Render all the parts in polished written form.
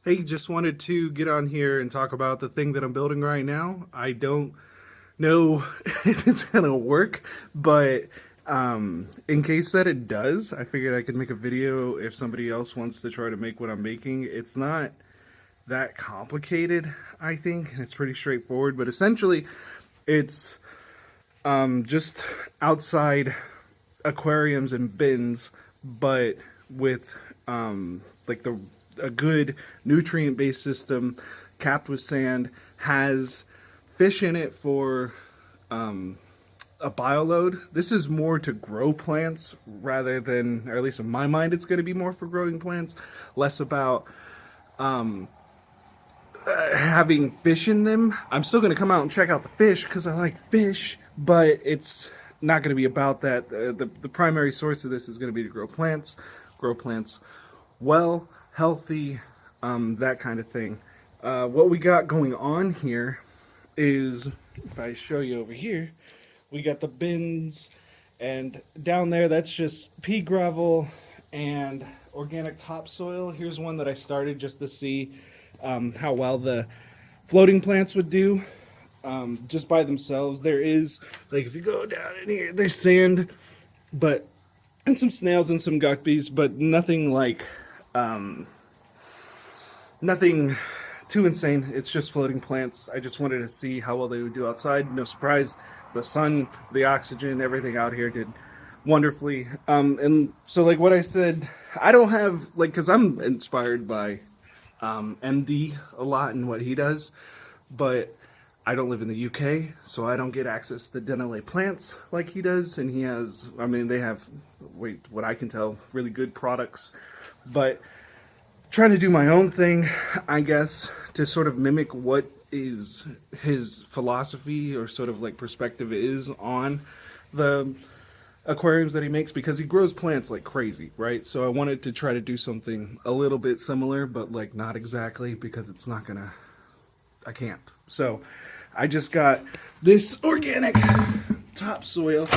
Hey, just wanted to get on here and talk about the thing that I'm building right now. I don't know if it's gonna work, but in case that it does, I figured I could make a video if somebody else wants to try to make what I'm making. It's not that complicated, I think. It's pretty straightforward, but essentially it's just outside aquariums and bins, but with like the a good nutrient based system, capped with sand, has fish in it for a bioload. This is more to grow plants rather than, or at least in my mind, it's going to be more for growing plants, less about having fish in them. I'm still going to come out and check out the fish because I like fish, but it's not going to be about that. The primary source of this is going to be to grow plants well, healthy, that kind of thing. What we got going on here is, if I show you over here, we got the bins, and down there that's just pea gravel and organic topsoil. Here's one that I started just to see how well the floating plants would do just by themselves. There is, like, if you go down in here, there's sand, but and some snails and some guppies, but nothing like nothing too insane. It's just floating plants. I just wanted to see how well they would do outside. No surprise, the sun, the oxygen, everything out here did wonderfully. And so, like what I said, I don't have, like, because I'm inspired by MD a lot and what he does, but I don't live in the UK, so I don't get access to Denali plants like he does. And he has, I mean, they have, wait, what I can tell, really good products. But trying to do my own thing, I guess, to sort of mimic what is his philosophy or sort of like perspective is on the aquariums that he makes, because he grows plants like crazy, right? So I wanted to try to do something a little bit similar, but like not exactly, because it's not gonna, I can't. So I just got this organic topsoil.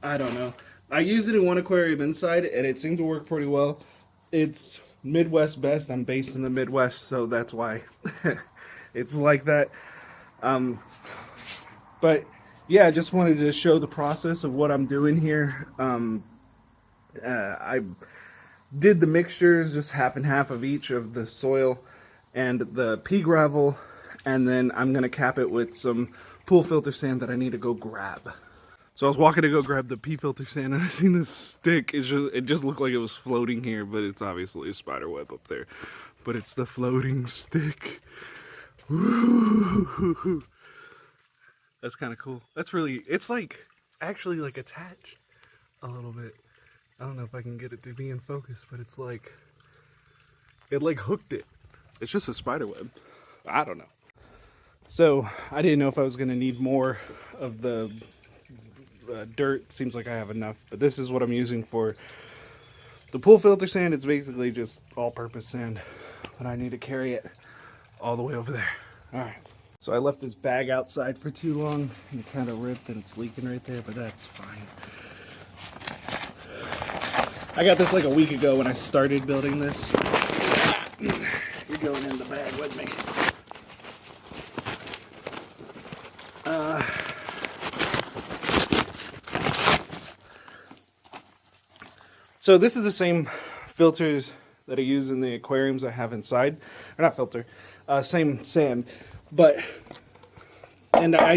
I don't know. I used it in one aquarium inside and it seemed to work pretty well. It's Midwest best. I'm based in the Midwest, so that's why it's like that. Um, but yeah, I just wanted to show the process of what I'm doing here. I did the mixtures, just half and half of each of the soil and the pea gravel, and then I'm gonna cap it with some pool filter sand that I need to go grab. So I was walking to go grab the pea filter sand, and I seen this stick. It just looked like it was floating here, but it's obviously a spider web up there. But it's the floating stick. Woo! That's kind of cool. That's really, it's like actually like attached a little bit. I don't know if I can get it to be in focus, but it's like, it like hooked it. It's just a spider web. I don't know. So I didn't know if I was gonna need more of the dirt. Seems like I have enough, but this is what I'm using for the pool filter sand. It's basically just all-purpose sand, but I need to carry it all the way over there. All right. So I left this bag outside for too long, and it kind of ripped, and it's leaking right there, but that's fine. I got this like a week ago when I started building this. You're going in the bag with me. So this is the same filters that I use in the aquariums I have inside. Or not filter, same sand. But, and I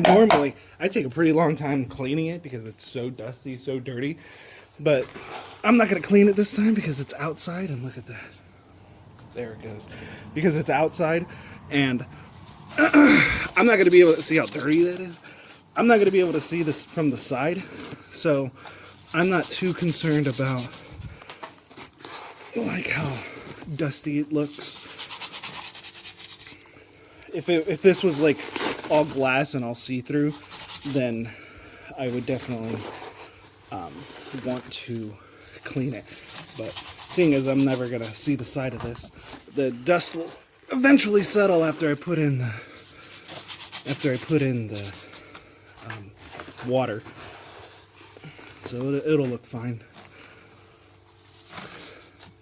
take a pretty long time cleaning it because it's so dusty, so dirty. But I'm not going to clean it this time because it's outside, and look at that. There it goes. Because it's outside, and I'm not going to be able to see how dirty that is. I'm not going to be able to see this from the side. So I'm not too concerned about like how dusty it looks. If this was like all glass and all see-through, then I would definitely want to clean it. But seeing as I'm never gonna see the side of this, the dust will eventually settle after I put in the water. So it'll look fine.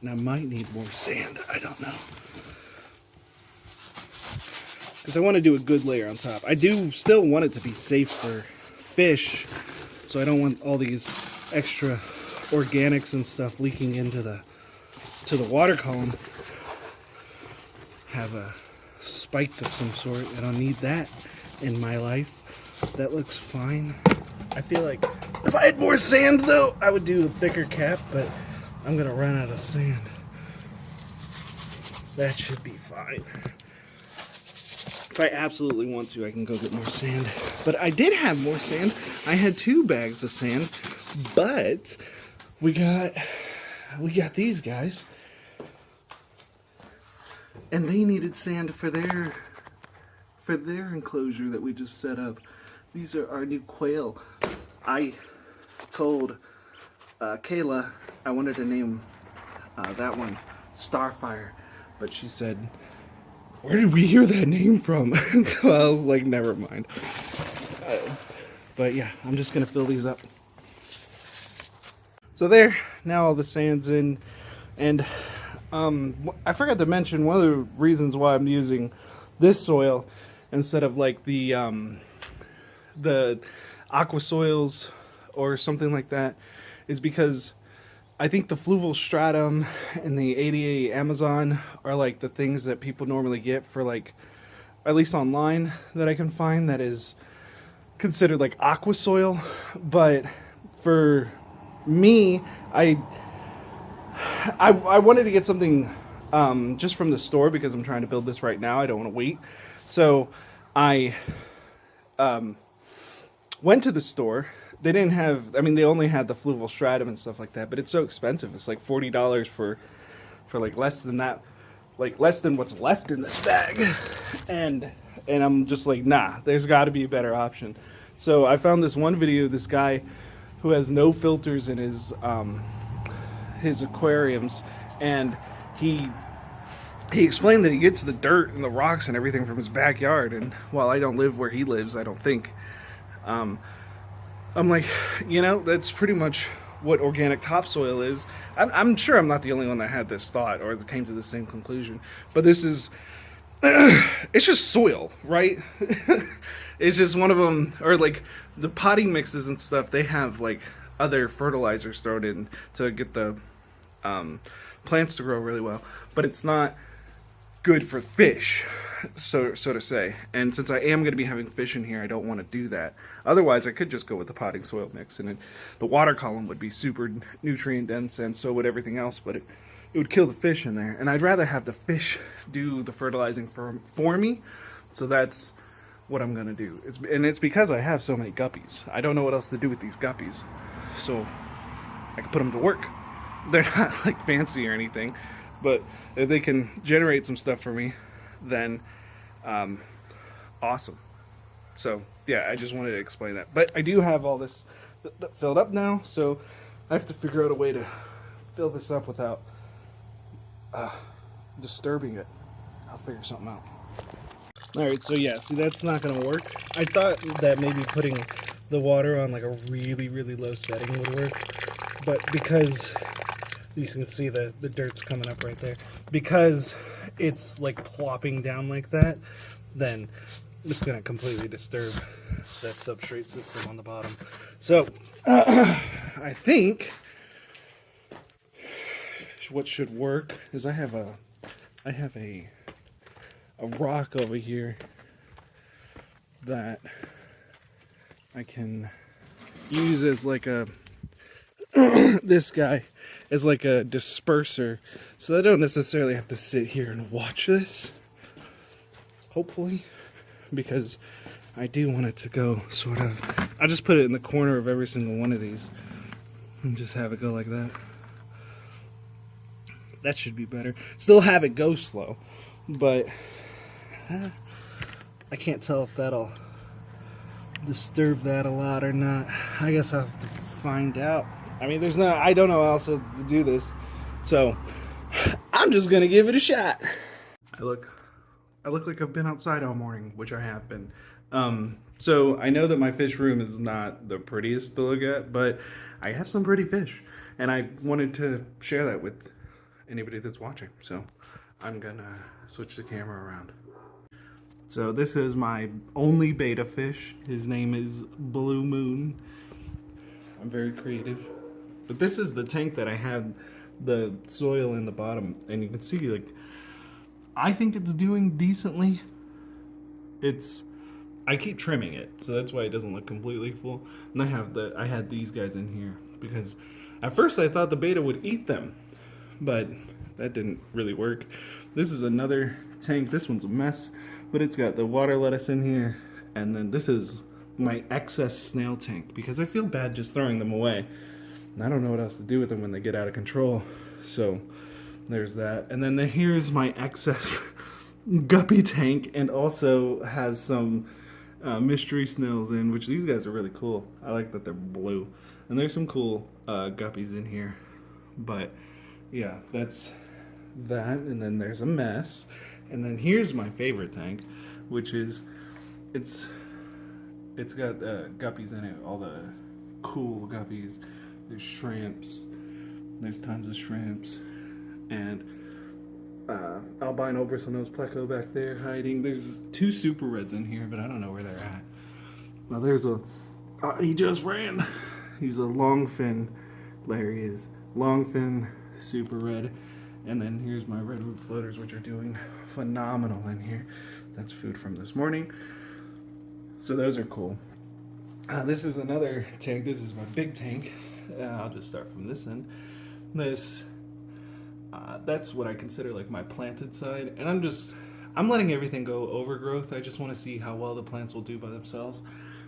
And I might need more sand, I don't know. because I want to do a good layer on top. I do still want it to be safe for fish, so I don't want all these extra organics and stuff leaking into the water column. Have a spike of some sort. I don't need that in my life. That looks fine. I feel like if I had more sand though, I would do a thicker cap, but I'm gonna run out of sand. That should be fine. If I absolutely want to, I can go get more sand. But I did have more sand. I had 2 bags of sand, but we got these guys, and they needed sand for their enclosure that we just set up. These are our new quail. I told Kayla I wanted to name that one Starfire, but she said, "Where did we hear that name from?" So I was like, never mind. But yeah, I'm just gonna fill these up. So there, now all the sand's in, and I forgot to mention one of the reasons why I'm using this soil instead of like the aqua soils or something like that is because I think the fluval stratum and the 88 Amazon are like the things that people normally get for, like, at least online that I can find, that is considered like aqua soil. But for me, I wanted to get something just from the store because I'm trying to build this right now. I don't want to wait. So I went to the store. They didn't have, I mean, they only had the fluval stratum and stuff like that, but it's so expensive. It's like $40 for like less than that, like less than what's left in this bag. And I'm just like, nah, there's got to be a better option. So I found this one video of this guy who has no filters in his aquariums, and he explained that he gets the dirt and the rocks and everything from his backyard. And while I don't live where he lives, I don't think, I'm like, you know, that's pretty much what organic topsoil is. I'm sure I'm not the only one that had this thought or that came to the same conclusion, but this is, it's just soil, right? It's just one of them. Or like the potting mixes and stuff, they have like other fertilizers thrown in to get the plants to grow really well, but it's not good for fish, so to say. And since I am going to be having fish in here, I don't want to do that. Otherwise, I could just go with the potting soil mix, and the water column would be super nutrient dense, and so would everything else, but it would kill the fish in there. And I'd rather have the fish do the fertilizing for me, so that's what I'm going to do. It's because I have so many guppies. I don't know what else to do with these guppies, so I can put them to work. They're not like fancy or anything, but if they can generate some stuff for me, then awesome. So yeah, I just wanted to explain that. But I do have all this filled up now, so I have to figure out a way to fill this up without disturbing it. I'll figure something out. Alright, so yeah, see, that's not going to work. I thought that maybe putting the water on like a really, really low setting would work, but because you can see the dirt's coming up right there, because it's like plopping down like that, then it's going to completely disturb that substrate system on the bottom. So I think what should work is I have a rock over here that I can use as like a this guy as like a disperser, so I don't necessarily have to sit here and watch this, hopefully, because I do want it to go sort of, I'll just put it in the corner of every single one of these and just have it go like that. That should be better. Still have it go slow, but I can't tell if that'll disturb that a lot or not. I guess I'll have to find out. I mean, I don't know how else to do this, so I'm just gonna give it a shot. I look like I've been outside all morning, which I have been. So I know that my fish room is not the prettiest to look at, but I have some pretty fish, and I wanted to share that with anybody that's watching. So I'm gonna switch the camera around. So this is my only beta fish. His name is Blue Moon. I'm very creative. But this is the tank that I had the soil in the bottom, and you can see, like, I think it's doing decently. I keep trimming it, so that's why it doesn't look completely full. And I had these guys in here because at first I thought the beta would eat them, but that didn't really work. This is another tank. This one's a mess, but it's got the water lettuce in here, and then this is my excess snail tank because I feel bad just throwing them away. And I don't know what else to do with them when they get out of control. So there's that. And then here's my excess guppy tank, and also has some mystery snails in, which these guys are really cool. I like that they're blue. And there's some cool guppies in here. But yeah, that's that. And then there's a mess. And then here's my favorite tank, which is, it's got guppies in it, all the cool guppies. There's shrimps. There's tons of shrimps. And albino bristlenose pleco back there hiding. There's 2 super reds in here, but I don't know where they're at. Now there's he just ran. He's a longfin. Larry is longfin super red. And then here's my redwood floaters, which are doing phenomenal in here. That's food from this morning. So those are cool. This is another tank. This is my big tank. I'll just start from this end. That's what I consider like my planted side, and I'm letting everything go overgrowth. I just want to see how well the plants will do by themselves.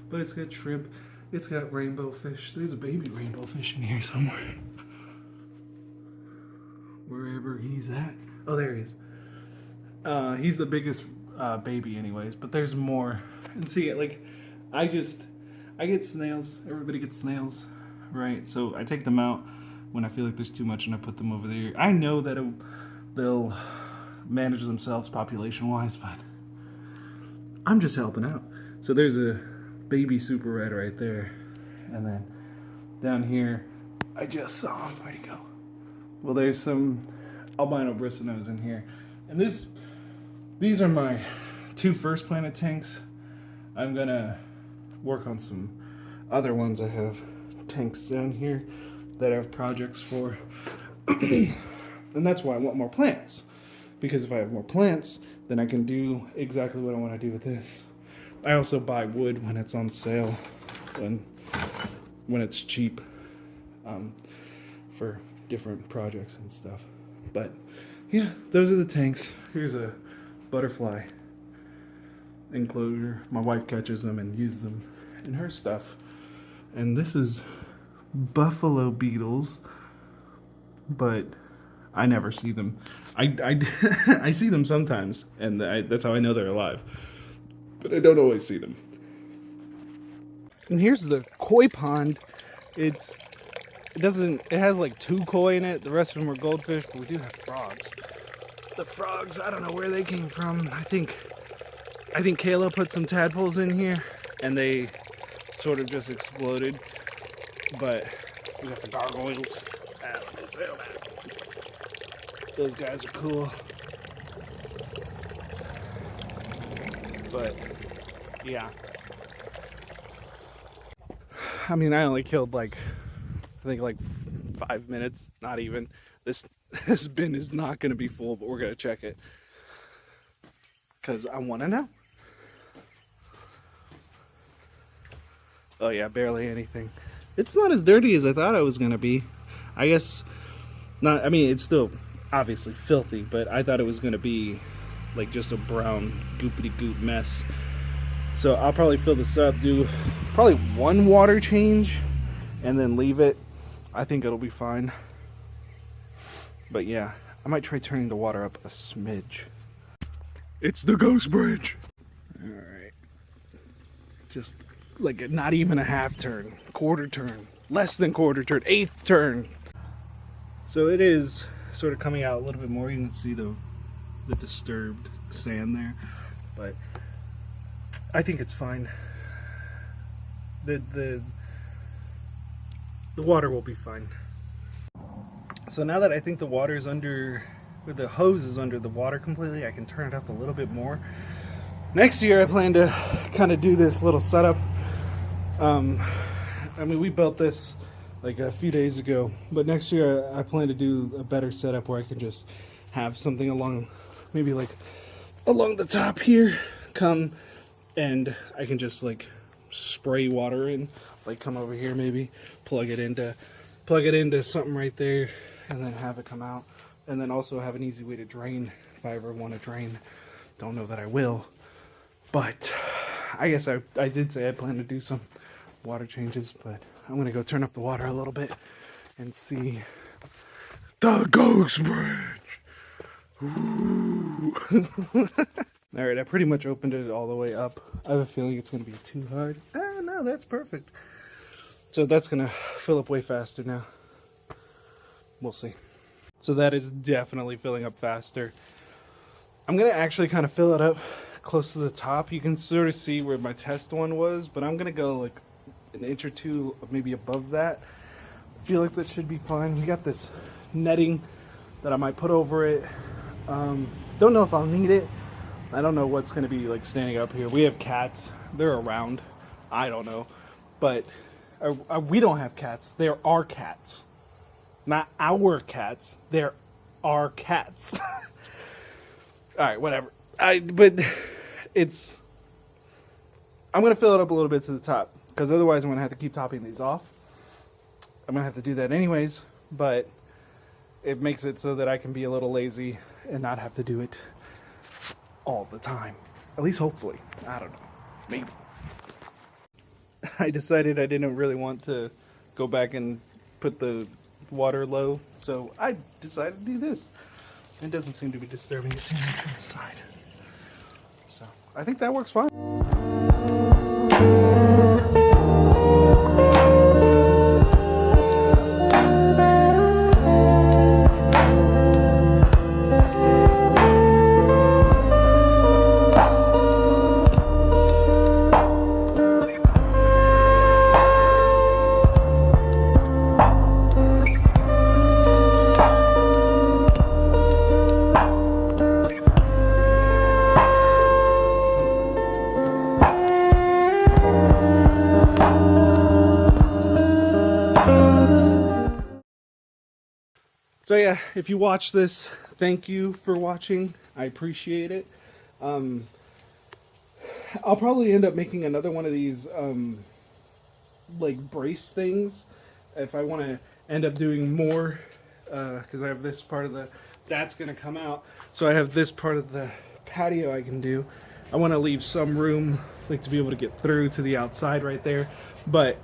But it's got shrimp, it's got rainbow fish. There's a baby rainbow fish in here somewhere. Wherever he's at. Oh, there he is. He's the biggest baby anyways, but there's more. And see, like, I get snails. Everybody gets snails, right? So I take them out when I feel like there's too much, and I put them over there. I know that they'll manage themselves population-wise, but I'm just helping out. So there's a baby super red right there. And then down here, I just saw him. Where'd he go? Well, there's some albino bristlenose in here. And these are my 2 first planted tanks. I'm gonna work on some other ones. I have tanks down here that I have projects for. And that's why I want more plants, because if I have more plants, then I can do exactly what I want to do with this. I also buy wood when it's on sale, when it's cheap, for different projects and stuff. But yeah, those are the tanks. Here's a butterfly enclosure. My wife catches them and uses them in her stuff. And this is buffalo beetles, but I never see them. I see them sometimes, and that's how I know they're alive, but I don't always see them. And here's the koi pond. It has like 2 koi in it. The rest of them are goldfish, but we do have frogs. The frogs, I don't know where they came from. I think Kayla put some tadpoles in here, and they sort of just exploded. But we got the gargoyles. Those guys are cool. But yeah, I mean, I only killed I think 5 minutes, not even. This bin is not going to be full, but we're going to check it because I want to know. Oh yeah, barely anything. It's not as dirty as I thought it was going to be. I guess not. I mean, it's still obviously filthy, but I thought it was going to be like just a brown goopity goop mess. So I'll probably fill this up, do probably 1 water change, and then leave it. I think it'll be fine. But yeah, I might try turning the water up a smidge. It's the ghost bridge. All right. Just like not even a half turn, quarter turn, less than quarter turn, 1/8 turn. So it is sort of coming out a little bit more. You can see the disturbed sand there, but I think it's fine. The water will be fine. So now that I think the water's under, or the hose is under the water completely, I can turn it up a little bit more. Next year I plan to kind of do this little setup. I mean, we built this like a few days ago, but next year I plan to do a better setup where I can just have something along, maybe like along the top here, come, and I can just like spray water in, like come over here, maybe plug it into something right there, and then have it come out, and then also have an easy way to drain if I ever want to drain. Don't know that I will, but I guess I did say I plan to do some water changes, but I'm gonna go turn up the water a little bit and see the ghost bridge. All right, I pretty much opened it all the way up. I have a feeling it's gonna be too hard. Ah, no, that's perfect. So that's gonna fill up way faster now. We'll see. So that is definitely filling up faster. I'm gonna actually kind of fill it up close to the top. You can sort of see where my test one was, but I'm gonna go like an inch or two maybe above that. I feel like that should be fine. We got this netting that I might put over it. Don't know if I'll need it. I don't know what's gonna be like standing up here. We have cats. They're around. I don't know. But we don't have cats. There are cats. Not our cats. There are cats. Alright, whatever. But it's... I'm going to fill it up a little bit to the top, because otherwise I'm going to have to keep topping these off. I'm going to have to do that anyways, but it makes it so that I can be a little lazy and not have to do it all the time. At least hopefully. I don't know. Maybe. I decided I didn't really want to go back and put the water low, so I decided to do this. It doesn't seem to be disturbing it too much on the side. So I think that works fine. So yeah, if you watch this, thank you for watching. I appreciate it. I'll probably end up making another one of these like brace things if I want to end up doing more, because I have this part of that's going to come out. So I have this part of the patio I can do. I want to leave some room like to be able to get through to the outside right there. But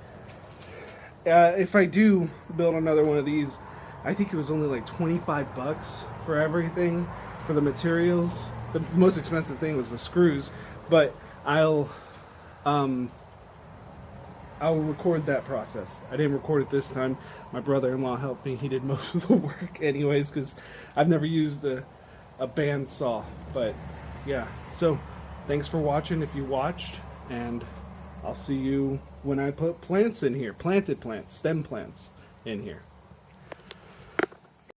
if I do build another one of these, I think it was only like 25 bucks for everything, for the materials. The most expensive thing was the screws, but I'll record that process. I didn't record it this time. My brother-in-law helped me. He did most of the work anyways, because I've never used a band saw. But yeah, so thanks for watching if you watched, and I'll see you when I put plants in here, planted plants, stem plants in here.